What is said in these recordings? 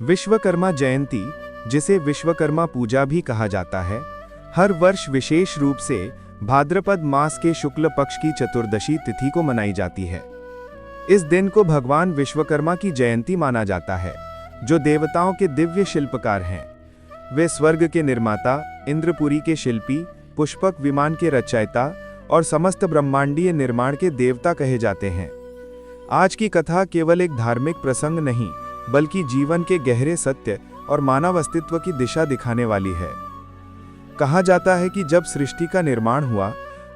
विश्वकर्मा जयंती, जिसे विश्वकर्मा पूजा भी कहा जाता है, हर वर्ष विशेष रूप से भाद्रपद मास के शुक्ल पक्ष की चतुर्दशी तिथि को मनाई जाती है। इस दिन को भगवान विश्वकर्मा की जयंती माना जाता है, जो देवताओं के दिव्य शिल्पकार हैं। वे स्वर्ग के निर्माता, इंद्रपुरी के शिल्पी, पुष्पक विमान के रचयिता और समस्त ब्रह्मांडीय निर्माण के देवता कहे जाते हैं। आज की कथा केवल एक धार्मिक प्रसंग नहीं, बल्कि जीवन के गहरे सत्य और मानव अस्तित्व की दिशा दिखाने वाली है। कहा जाता है कि जब सृष्टि का निर्माण हुआ,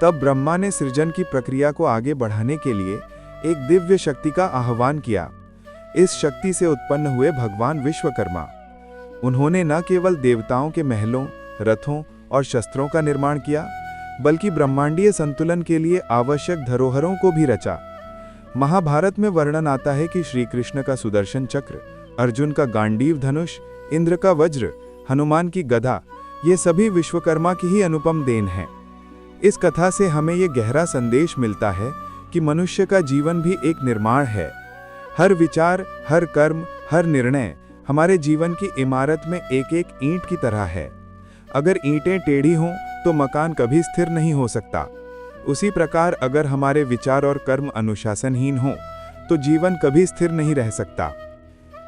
तब ब्रह्मा ने सृजन की प्रक्रिया को आगे बढ़ाने के लिए एक दिव्य शक्ति का आह्वान किया। इस शक्ति से उत्पन्न हुए भगवान विश्वकर्मा। उन्होंने न केवल देवताओं के महलों, रथों और शस्त्रों का निर्माण किया, बल्कि ब्रह्मांडीय संतुलन के लिए आवश्यक धरोहरों को भी रचा। महाभारत में वर्णन आता है कि श्री कृष्ण का सुदर्शन चक्र, अर्जुन का गांडीव धनुष, इंद्र का वज्र, हनुमान की गदा, ये सभी विश्वकर्मा की ही अनुपम देन है। इस कथा से हमें ये गहरा संदेश मिलता है कि मनुष्य का जीवन भी एक निर्माण है। हर विचार, हर कर्म, हर निर्णय हमारे जीवन की इमारत में एक एक ईंट की तरह है। अगर ईंटें टेढ़ी हों तो मकान कभी स्थिर नहीं हो सकता। उसी प्रकार अगर हमारे विचार और कर्म अनुशासनहीन हों तो जीवन कभी स्थिर नहीं रह सकता।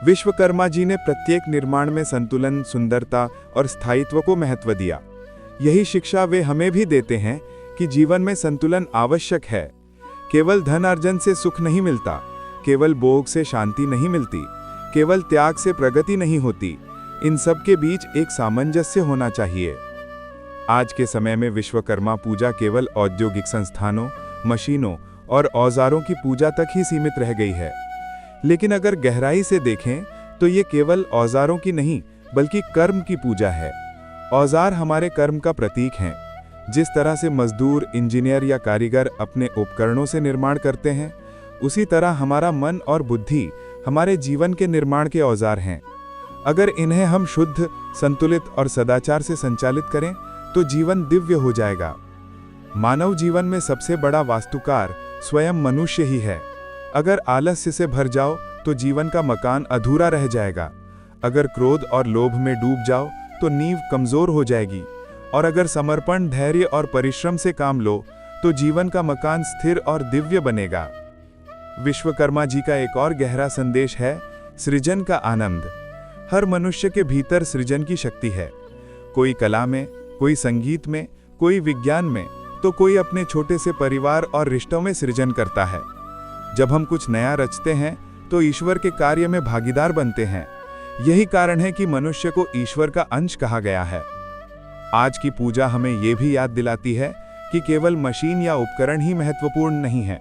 विश्वकर्मा जी ने प्रत्येक निर्माण में संतुलन, सुंदरता और स्थायित्व को महत्व दिया। यही शिक्षा वे हमें भी देते हैं कि जीवन में संतुलन आवश्यक है। केवल धन अर्जन से सुख नहीं मिलता, केवल भोग से शांति नहीं मिलती, केवल त्याग से प्रगति नहीं होती। इन सब के बीच एक सामंजस्य होना चाहिए। आज के समय में विश्वकर्मा पूजा केवल औद्योगिक संस्थानों, मशीनों और औजारों की पूजा तक ही सीमित रह गई है। लेकिन अगर गहराई से देखें तो ये केवल औजारों की नहीं, बल्कि कर्म की पूजा है। औजार हमारे कर्म का प्रतीक हैं। जिस तरह से मजदूर, इंजीनियर या कारीगर अपने उपकरणों से निर्माण करते हैं, उसी तरह हमारा मन और बुद्धि हमारे जीवन के निर्माण के औजार हैं। अगर इन्हें हम शुद्ध, संतुलित और सदाचार से संचालित करें तो जीवन दिव्य हो जाएगा। मानव जीवन में सबसे बड़ा वास्तुकार स्वयं मनुष्य ही है। अगर आलस्य से भर जाओ तो जीवन का मकान अधूरा रह जाएगा। अगर क्रोध और लोभ में डूब जाओ तो नींव कमजोर हो जाएगी। और अगर समर्पण, धैर्य और परिश्रम से काम लो तो जीवन का मकान स्थिर और दिव्य बनेगा। विश्वकर्मा जी का एक और गहरा संदेश है सृजन का आनंद। हर मनुष्य के भीतर सृजन की शक्ति है। कोई कला में, कोई संगीत में, कोई विज्ञान में, तो कोई अपने छोटे से परिवार और रिश्तों में सृजन करता है। जब हम कुछ नया रचते हैं तो ईश्वर के कार्य में भागीदार बनते हैं। यही कारण है कि मनुष्य को ईश्वर का अंश कहा गया है। आज की पूजा हमें यह भी याद दिलाती है कि केवल मशीन या उपकरण ही महत्वपूर्ण नहीं है,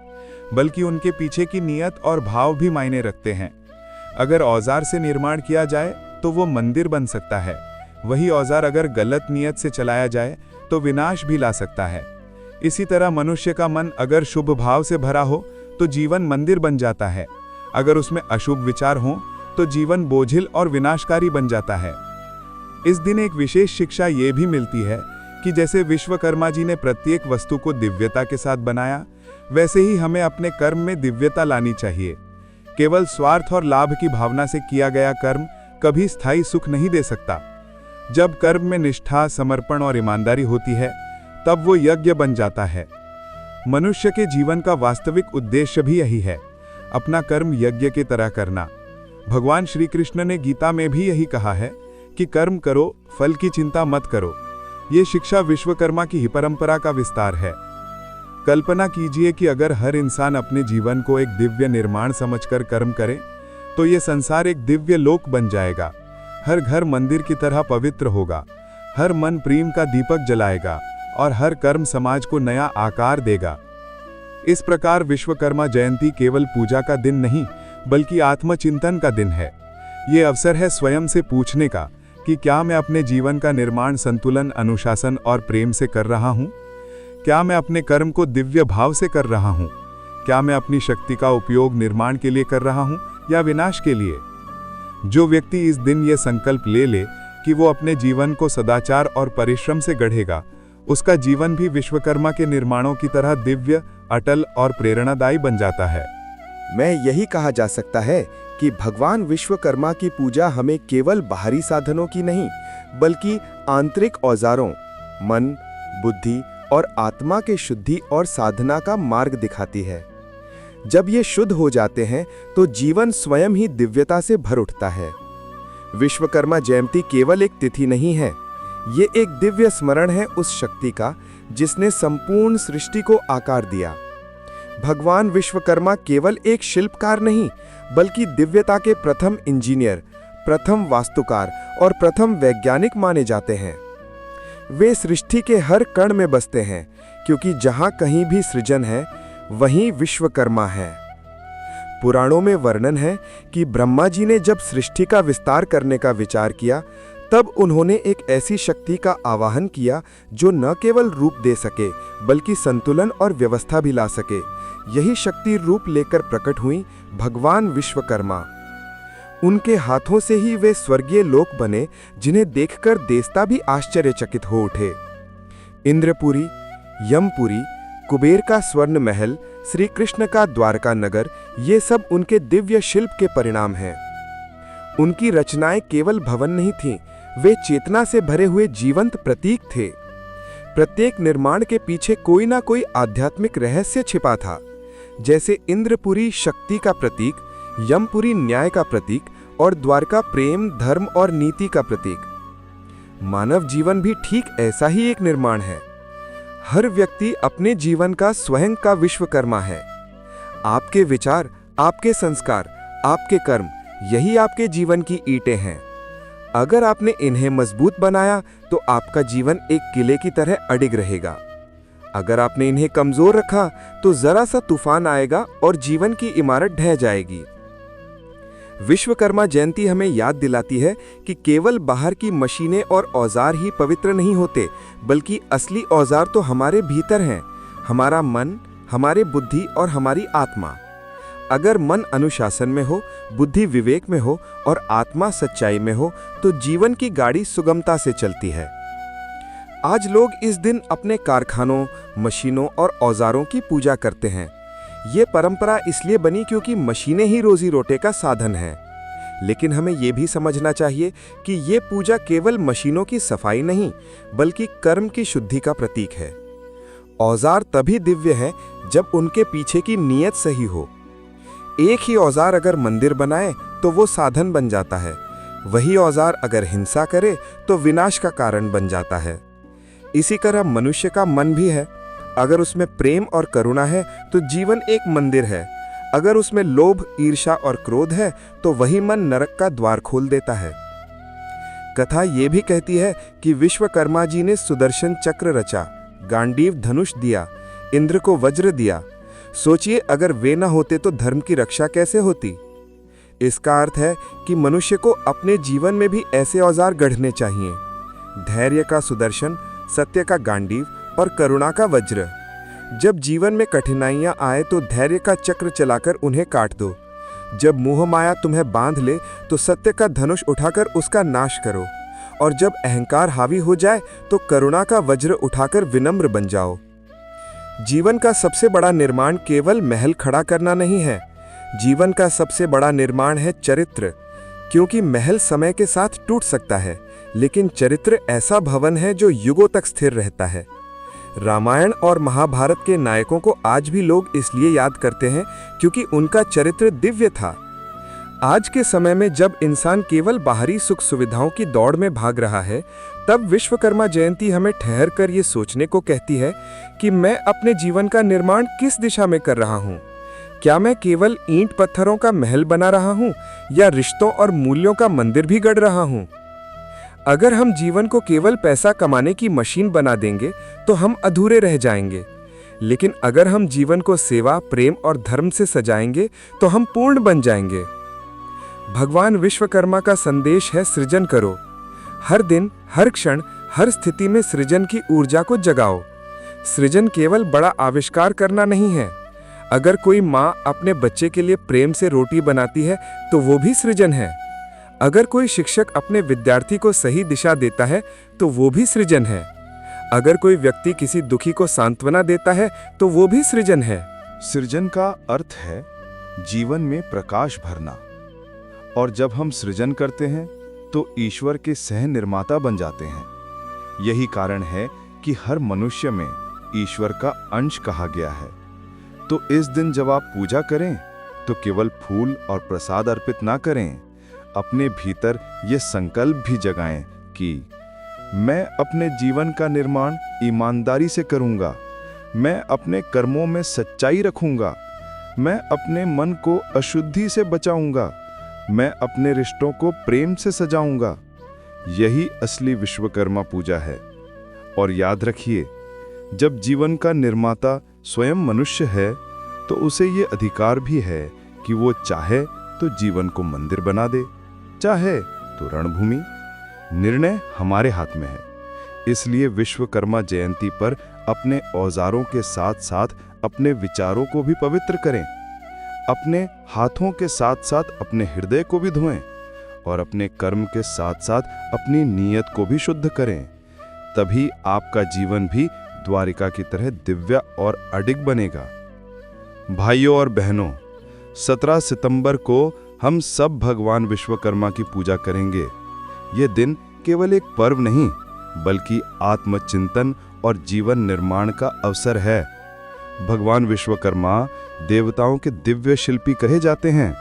बल्कि उनके पीछे की नीयत और भाव भी मायने रखते हैं। अगर औजार से निर्माण किया जाए तो वो मंदिर बन सकता है। वही औजार अगर गलत नीयत से चलाया जाए तो विनाश भी ला सकता है। इसी तरह मनुष्य का मन अगर शुभ भाव से भरा हो तो जीवन मंदिर बन जाता है। अगर उसमें अशुभ विचार हों तो जीवन बोझिल और विनाशकारी बन जाता है। इस दिन एक विशेष शिक्षा ये भी मिलती है कि जैसे विश्वकर्मा जी ने प्रत्येक वस्तु को दिव्यता के साथ बनाया, वैसे ही हमें अपने कर्म में दिव्यता लानी चाहिए। केवल स्वार्थ और लाभ की भावना से किया गया कर्म कभी स्थायी सुख नहीं दे सकता। जब कर्म में निष्ठा, समर्पण और ईमानदारी होती है, तब वो यज्ञ बन जाता है। मनुष्य के जीवन का वास्तविक उद्देश्य भी यही है, अपना कर्म यज्ञ की तरह करना। भगवान श्री कृष्ण ने गीता में भी यही कहा है कि कर्म करो, फल की चिंता मत करो। ये शिक्षा विश्वकर्मा की ही परंपरा का विस्तार है। कल्पना कीजिए कि अगर हर इंसान अपने जीवन को एक दिव्य निर्माण समझकर कर्म करे, तो ये संसार एक दिव्य लोक बन जाएगा। हर घर मंदिर की तरह पवित्र होगा, हर मन प्रेम का दीपक जलाएगा और हर कर्म समाज को नया आकार देगा। इस प्रकार विश्वकर्मा जयंती केवल पूजा का दिन नहीं, बल्कि आत्मचिंतन का दिन है। ये अवसर है स्वयं से पूछने का कि क्या मैं अपने जीवन का निर्माण संतुलन, अनुशासन और प्रेम से कर रहा हूँ? क्या मैं अपने कर्म को दिव्य भाव से कर रहा हूँ? क्या मैं अपनी शक्ति का उपयोग निर्माण के लिए कर रहा हूँ या विनाश के लिए? जो व्यक्ति इस दिन ये संकल्प ले ले कि वो अपने जीवन को सदाचार और परिश्रम से गढ़ेगा, उसका जीवन भी विश्वकर्मा के निर्माणों की तरह दिव्य, अटल और प्रेरणादायी बन जाता है। मैं यही कहा जा सकता है कि भगवान विश्वकर्मा की पूजा हमें केवल बाहरी साधनों की नहीं, बल्कि आंतरिक औजारों, मन, बुद्धि और आत्मा के शुद्धि और साधना का मार्ग दिखाती है। जब ये शुद्ध हो जाते हैं तो जीवन स्वयं ही दिव्यता से भर उठता है। विश्वकर्मा जयंती केवल एक तिथि नहीं है, ये एक दिव्य स्मरण है उस शक्ति का जिसने संपूर्ण सृष्टि को आकार दिया। भगवान विश्वकर्मा केवल एक शिल्पकार नहीं, बल्कि दिव्यता के प्रथम इंजीनियर, प्रथम वास्तुकार और प्रथम वैज्ञानिक माने जाते हैं। वे सृष्टि के हर कण में बसते हैं, क्योंकि जहां कहीं भी सृजन है, वहीं विश्वकर्मा है। पुराणों में वर्णन है कि ब्रह्मा जी ने जब सृष्टि का विस्तार करने का विचार किया, तब उन्होंने एक ऐसी शक्ति का आवाहन किया जो न केवल रूप दे सके, बल्कि संतुलन और व्यवस्था भी ला सके। यही शक्ति रूप लेकर प्रकट हुई भगवान विश्वकर्मा। उनके हाथों से ही वे स्वर्गीय लोक बने, जिन्हें देखकर देवता भी आश्चर्यचकित हो उठे। इंद्रपुरी, यमपुरी, कुबेर का स्वर्ण महल, श्री कृष्ण का द्वारका नगर, ये सब उनके दिव्य शिल्प के परिणाम हैं। उनकी रचनाएं केवल भवन नहीं थीं, वे चेतना से भरे हुए जीवंत प्रतीक थे। प्रत्येक निर्माण के पीछे कोई ना कोई आध्यात्मिक रहस्य छिपा था। जैसे इंद्रपुरी शक्ति का प्रतीक, यमपुरी न्याय का प्रतीक और द्वारका प्रेम, धर्म और नीति का प्रतीक। मानव जीवन भी ठीक ऐसा ही एक निर्माण है। हर व्यक्ति अपने जीवन का स्वयं का विश्वकर्मा है। आपके विचार, आपके संस्कार, आपके कर्म, यही आपके जीवन की ईंटें हैं। अगर आपने इन्हें मजबूत बनाया तो आपका जीवन एक किले की तरह अडिग रहेगा। अगर आपने इन्हें कमजोर रखा तो जरा सा तूफान आएगा और जीवन की इमारत ढह जाएगी। विश्वकर्मा जयंती हमें याद दिलाती है कि केवल बाहर की मशीनें और औजार ही पवित्र नहीं होते, बल्कि असली औजार तो हमारे भीतर हैं, हमारा मन, हमारे बुद्धि और हमारी आत्मा। अगर मन अनुशासन में हो, बुद्धि विवेक में हो और आत्मा सच्चाई में हो, तो जीवन की गाड़ी सुगमता से चलती है। आज लोग इस दिन अपने कारखानों, मशीनों और औजारों की पूजा करते हैं। ये परंपरा इसलिए बनी क्योंकि मशीनें ही रोजी रोटी का साधन है। लेकिन हमें यह भी समझना चाहिए कि ये पूजा केवल मशीनों की सफाई नहीं, बल्कि कर्म की शुद्धि का प्रतीक है। औजार तभी दिव्य है जब उनके पीछे की नीयत सही हो। एक ही औजार अगर मंदिर बनाए तो वो साधन बन जाता है, वही औजार अगर हिंसा करे तो विनाश का कारण बन जाता है। इसी तरह मनुष्य का मन भी है। अगर उसमें प्रेम और करुणा है तो जीवन एक मंदिर है। अगर उसमें लोभ, ईर्ष्या और क्रोध है तो वही मन नरक का द्वार खोल देता है। कथा ये भी कहती है कि विश्वकर्मा जी ने सुदर्शन चक्र रचा, गांडीव धनुष दिया, इंद्र को वज्र दिया। सोचिए, अगर वे न होते तो धर्म की रक्षा कैसे होती। इसका अर्थ है कि मनुष्य को अपने जीवन में भी ऐसे औजार गढ़ने चाहिए। धैर्य का सुदर्शन, सत्य का गांडीव और करुणा का वज्र। जब जीवन में कठिनाइयां आए तो धैर्य का चक्र चलाकर उन्हें काट दो। जब मोह माया तुम्हें बांध ले तो सत्य का धनुष उठाकर उसका नाश करो। और जब अहंकार हावी हो जाए तो करुणा का वज्र उठाकर विनम्र बन जाओ। जीवन का सबसे बड़ा निर्माण केवल महल खड़ा करना नहीं है। जीवन का सबसे बड़ा निर्माण है चरित्र। क्योंकि महल समय के साथ टूट सकता है, लेकिन चरित्र ऐसा भवन है जो युगों तक स्थिर रहता है। रामायण और महाभारत के नायकों को आज भी लोग इसलिए याद करते हैं क्योंकि उनका चरित्र दिव्य था। आज के समय में जब इंसान केवल बाहरी सुख सुविधाओं की दौड़ में भाग रहा है, तब विश्वकर्मा जयंती हमें ठहर कर ये सोचने को कहती है कि मैं अपने जीवन का निर्माण किस दिशा में कर रहा हूँ। क्या मैं केवल ईंट पत्थरों का महल बना रहा हूँ या रिश्तों और मूल्यों का मंदिर भी गढ़ रहा हूँ। अगर हम जीवन को केवल पैसा कमाने की मशीन बना देंगे तो हम अधूरे रह जाएंगे, लेकिन अगर हम जीवन को सेवा, प्रेम और धर्म से सजाएंगे तो हम पूर्ण बन जाएंगे। भगवान विश्वकर्मा का संदेश है, सृजन करो। हर दिन, हर क्षण, हर स्थिति में सृजन की ऊर्जा को जगाओ। सृजन केवल बड़ा आविष्कार करना नहीं है। अगर कोई माँ अपने बच्चे के लिए प्रेम से रोटी बनाती है तो वो भी सृजन है। अगर कोई शिक्षक अपने विद्यार्थी को सही दिशा देता है तो वो भी सृजन है। अगर कोई व्यक्ति किसी दुखी को सांत्वना देता है तो वो भी सृजन है। सृजन का अर्थ है जीवन में प्रकाश भरना, और जब हम सृजन करते हैं तो ईश्वर के सह निर्माता बन जाते हैं। यही कारण है कि हर मनुष्य में ईश्वर का अंश कहा गया है। तो इस दिन जब आप पूजा करें तो केवल फूल और प्रसाद अर्पित ना करें, अपने भीतर ये संकल्प भी जगाएं कि मैं अपने जीवन का निर्माण ईमानदारी से करूंगा, मैं अपने कर्मों में सच्चाई रखूंगा, मैं अपने मन को अशुद्धि से बचाऊंगा, मैं अपने रिश्तों को प्रेम से सजाऊंगा। यही असली विश्वकर्मा पूजा है। और याद रखिए, जब जीवन का निर्माता स्वयं मनुष्य है तो उसे ये अधिकार भी है कि वो चाहे तो जीवन को मंदिर बना दे, चाहे तो रणभूमि। निर्णय हमारे हाथ में है। इसलिए विश्वकर्मा जयंती पर अपने औजारों के साथ साथ अपने विचारों को भी पवित्र करें, अपने हाथों के साथ साथ अपने हृदय को भी धोएं और अपने कर्म के साथ साथ अपनी नीयत को भी शुद्ध करें। तभी आपका जीवन भी द्वारिका की तरह दिव्य और अडिग बनेगा। भाइयों और बहनों, 17 सितंबर को हम सब भगवान विश्वकर्मा की पूजा करेंगे। ये दिन केवल एक पर्व नहीं, बल्कि आत्मचिंतन और जीवन निर्माण का अवसर है। भगवान विश्वकर्मा देवताओं के दिव्य शिल्पी कहे जाते हैं।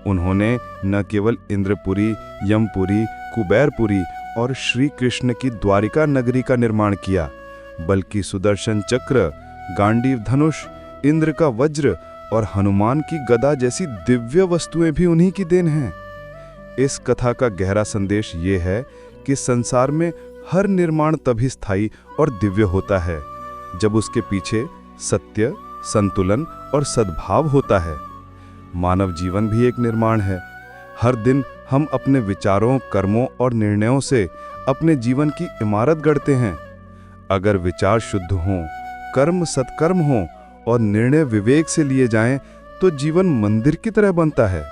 उन्होंने न केवल इंद्रपुरी, यमपुरी, कुबेरपुरी और श्री कृष्ण की द्वारिका नगरी का निर्माण किया, बल्कि सुदर्शन चक्र, गांडीव धनुष, इंद्र का वज्र और हनुमान की गदा जैसी दिव्य वस्तुएं भी उन्हीं की देन हैं। इस कथा का गहरा संदेश ये है कि संसार में हर निर्माण तभी स्थायी और दिव्य होता है जब उसके पीछे सत्य, संतुलन और सद्भाव होता है। मानव जीवन भी एक निर्माण है। हर दिन हम अपने विचारों, कर्मों और निर्णयों से अपने जीवन की इमारत गढ़ते हैं। अगर विचार शुद्ध हों, कर्म सत्कर्म हों और निर्णय विवेक से लिए जाएं, तो जीवन मंदिर की तरह बनता है।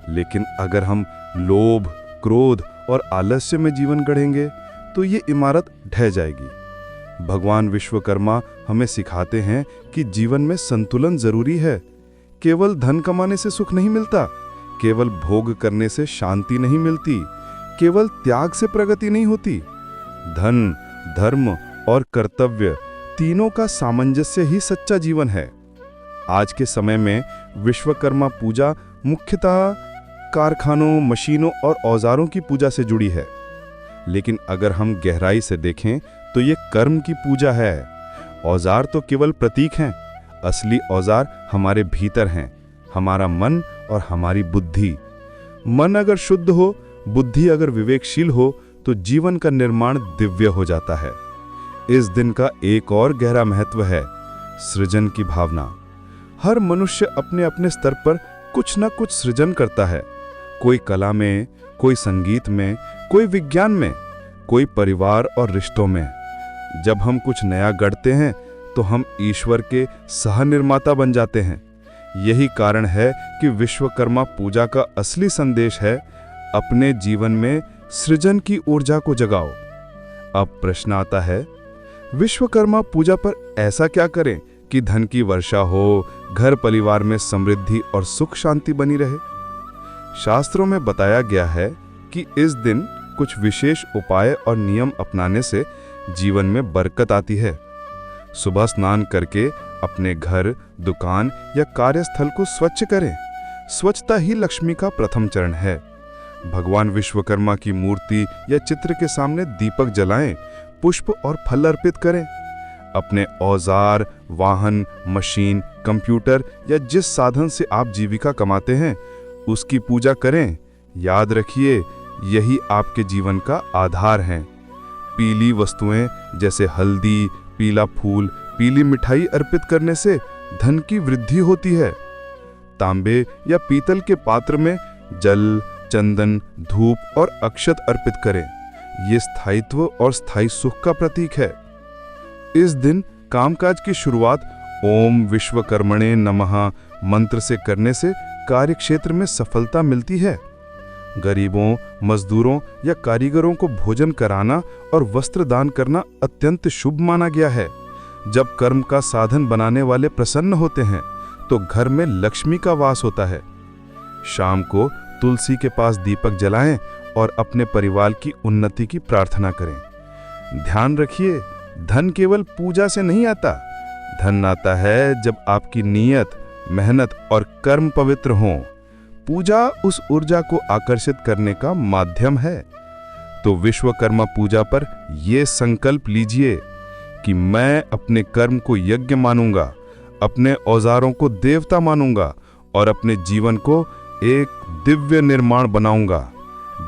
लेकिन अगर हम लोभ, क्रोध और आलस्य में जीवन गढ़ेंगे तो ये इमारत ढह जाएगी। भगवान विश्वकर्मा हमें सिखाते हैं कि जीवन में संतुलन जरूरी है। केवल धन कमाने से सुख नहीं मिलता, केवल भोग करने से शांति नहीं मिलती, केवल त्याग से प्रगति नहीं होती। धन, धर्म और कर्तव्य तीनों का सामंजस्य ही सच्चा जीवन है। आज के समय में विश्वकर्मा पूजा मुख्यतः कारखानों, मशीनों और औजारों की पूजा से जुड़ी है। लेकिन अगर हम गहराई से देखें तो ये कर्म की पूजा है। औजार तो केवल प्रतीक हैं, असली औजार हमारे भीतर हैं, हमारा मन और हमारी बुद्धि। मन अगर शुद्ध हो, बुद्धि अगर विवेकशील हो, तो जीवन का निर्माण दिव्य हो जाता है। इस दिन का एक और गहरा महत्व है सृजन की भावना। हर मनुष्य अपने अपने स्तर पर कुछ न कुछ सृजन करता है। कोई कला में, कोई संगीत में, कोई विज्ञान में, कोई परिवार और रिश्तों में। जब हम कुछ नया गढ़ते हैं तो हम ईश्वर के सह निर्माता बन जाते हैं। यही कारण है कि विश्वकर्मा पूजा का असली संदेश है, अपने जीवन में सृजन की ऊर्जा को जगाओ। अब प्रश्न आता है, विश्वकर्मा पूजा पर ऐसा क्या करें कि धन की वर्षा हो, घर परिवार में समृद्धि और सुख शांति बनी रहे? शास्त्रों में बताया गया है कि इस दिन कुछ विशेष उपाय और नियम अपनाने से जीवन में बरकत आती है। सुबह स्नान करके अपने घर, दुकान या कार्यस्थल को स्वच्छ करें। स्वच्छता ही लक्ष्मी का प्रथम चरण है। भगवान विश्वकर्मा की मूर्ति या चित्र के सामने दीपक जलाएं, पुष्प और फल अर्पित करें। अपने औजार, वाहन, मशीन, कंप्यूटर या जिस साधन से आप जीविका कमाते हैं उसकी पूजा करें। याद रखिए, यही आपके जीवन का आधार है। पीली वस्तुएं जैसे हल्दी, पीला फूल, पीली मिठाई अर्पित करने से धन की वृद्धि होती है। तांबे या पीतल के पात्र में जल, चंदन, धूप और अक्षत अर्पित करें। ये स्थायित्व और स्थायी सुख का प्रतीक है। इस दिन कामकाज की शुरुआत ओम विश्वकर्मणे नमः मंत्र से करने से कार्यक्षेत्र में सफलता मिलती है। गरीबों, मजदूरों या कारीगरों को भोजन कराना और वस्त्र दान करना अत्यंत शुभ माना गया है। जब कर्म का साधन बनाने वाले प्रसन्न होते हैं तो घर में लक्ष्मी का वास होता है। शाम को तुलसी के पास दीपक जलाएं और अपने परिवार की उन्नति की प्रार्थना करें। ध्यान रखिए, धन केवल पूजा से नहीं आता। धन आता है जब आपकी नीयत, मेहनत और कर्म पवित्र हों। पूजा उस ऊर्जा को आकर्षित करने का माध्यम है। तो विश्वकर्मा पूजा पर यह संकल्प लीजिए कि मैं अपने कर्म को यज्ञ मानूंगा, अपने औजारों को देवता मानूंगा और अपने जीवन को एक दिव्य निर्माण बनाऊंगा।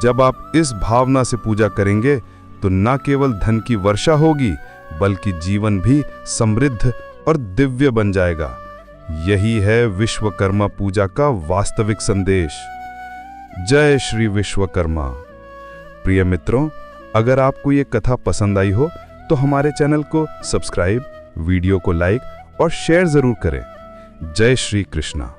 जब आप इस भावना से पूजा करेंगे तो न केवल धन की वर्षा होगी, बल्कि जीवन भी समृद्ध और दिव्य बन जाएगा। यही है विश्वकर्मा पूजा का वास्तविक संदेश। जय श्री विश्वकर्मा। प्रिय मित्रों, अगर आपको ये कथा पसंद आई हो तो हमारे चैनल को सब्सक्राइब, वीडियो को लाइक और शेयर जरूर करें। जय श्री कृष्णा।